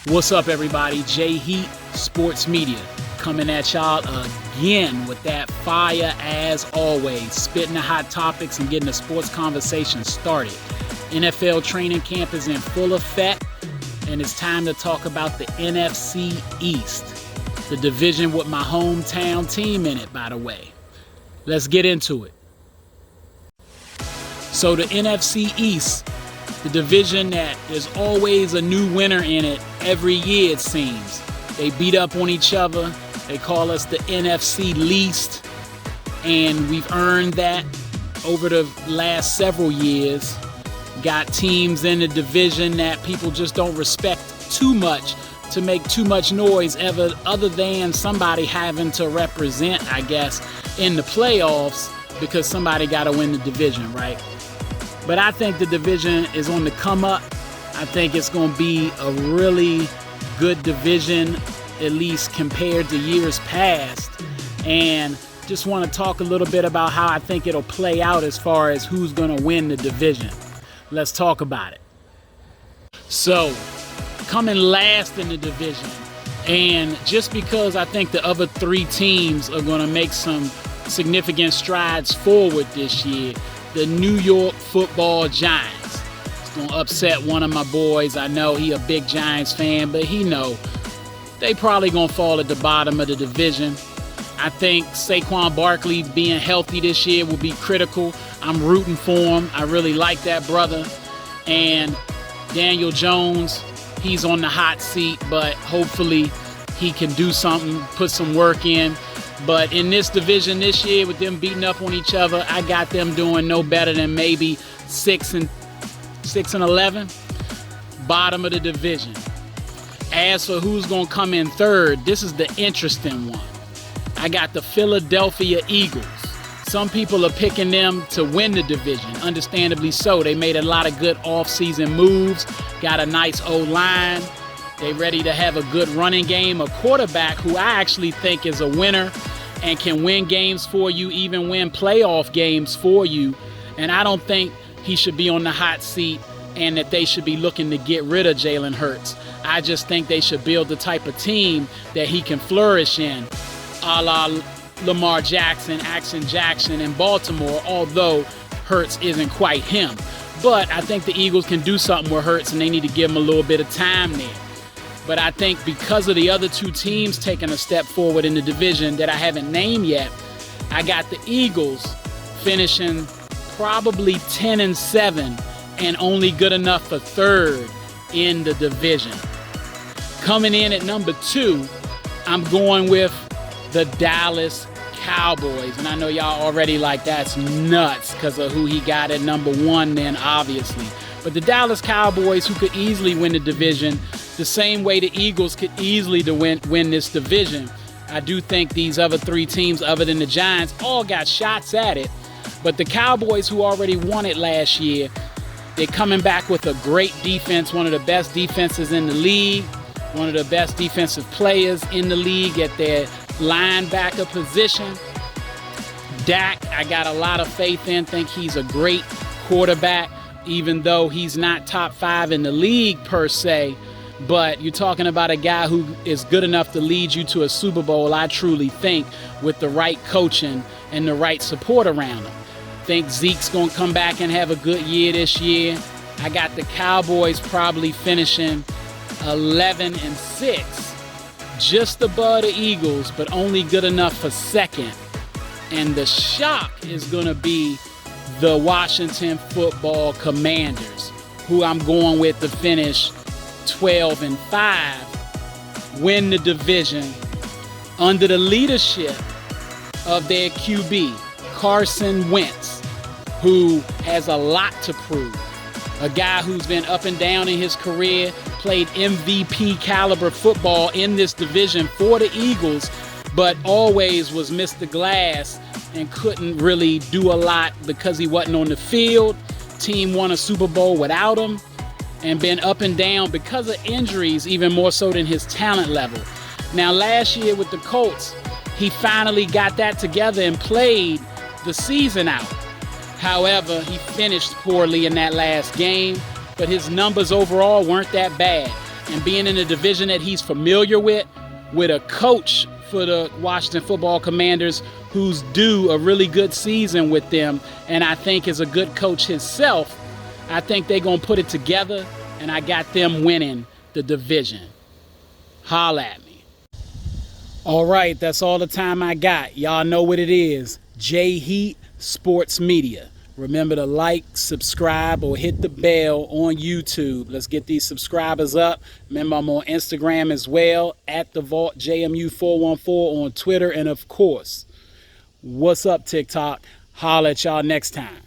What's up, everybody? J Heat Sports Media coming at y'all again with that fire as always, spitting the hot topics and getting the sports conversation started. NFL training camp is in full effect, and it's time to talk about the NFC East, the division with my hometown team in it, by the way. Let's get into it. So the NFC East, the division that there's always a new winner in it every year, it seems. They beat up on each other. They call us the NFC least, and we've earned that over the last several years. Got teams in the division that people just don't respect too much to make too much noise ever, other than somebody having to represent, I guess, in the playoffs because somebody got to win the division, right? But I think the division is on the come up. I think it's going to be a really good division, at least compared to years past. And just want to talk a little bit about how I think it'll play out as far as who's going to win the division. Let's talk about it. So, coming last in the division, and just because I think the other three teams are going to make some significant strides forward this year, the New York Football Giants. It's going to upset one of my boys. I know he a big Giants fan, but he know they probably going to fall at the bottom of the division. I think Saquon Barkley being healthy this year will be critical. I'm rooting for him. I really like that brother. And Daniel Jones, he's on the hot seat, but hopefully he can do something, put some work in. But in this division this year, with them beating up on each other, I got them doing no better than maybe 6 and 11, bottom of the division. As for who's going to come in third, this is the interesting one. I got the Philadelphia Eagles. Some people are picking them to win the division, understandably so. They made a lot of good offseason moves, got a nice O-line. They ready to have a good running game, a quarterback who I actually think is a winner and can win games for you, even win playoff games for you. And I don't think he should be on the hot seat and that they should be looking to get rid of Jalen Hurts. I just think they should build the type of team that he can flourish in, a la Lamar Jackson, Action Jackson in Baltimore, although Hurts isn't quite him. But I think the Eagles can do something with Hurts, and they need to give him a little bit of time there. But I think because of the other two teams taking a step forward in the division that I haven't named yet, I got the Eagles finishing probably 10-7 and only good enough for third in the division. Coming in at number 2, I'm going with the Dallas Cowboys. And I know y'all already like that's nuts because of who he got at number 1 then, obviously. But the Dallas Cowboys, who could easily win the division, the same way the Eagles could easily win this division. I do think these other three teams, other than the Giants, all got shots at it. But the Cowboys, who already won it last year, they're coming back with a great defense, one of the best defenses in the league, one of the best defensive players in the league at their linebacker position. Dak, I got a lot of faith in, think he's a great quarterback, even though he's not top 5 in the league per se. But you're talking about a guy who is good enough to lead you to a Super Bowl, I truly think, with the right coaching and the right support around him. I think Zeke's going to come back and have a good year this year. I got the Cowboys probably finishing 11-6, just above the Eagles, but only good enough for second. And the shock is going to be the Washington Football Commanders, who I'm going with to finish 12-5, win the division under the leadership of their QB, Carson Wentz, who has a lot to prove. A guy who's been up and down in his career, played MVP caliber football in this division for the Eagles, but always was Mr. Glass and couldn't really do a lot because he wasn't on the field. Team won a Super Bowl without him, and been up and down because of injuries, even more so than his talent level. Now, last year with the Colts, he finally got that together and played the season out. However, he finished poorly in that last game, but his numbers overall weren't that bad. and being in a division that he's familiar with a coach for the Washington Football Commanders who's due a really good season with them, and I think is a good coach himself, I think they're going to put it together, and I got them winning the division. Holla at me. All right, that's all the time I got. Y'all know what it is. J Heat Sports Media. Remember to like, subscribe, or hit the bell on YouTube. Let's get these subscribers up. Remember, I'm on Instagram as well, at the Vault JMU414 on Twitter. And of course, what's up, TikTok? Holla at y'all next time.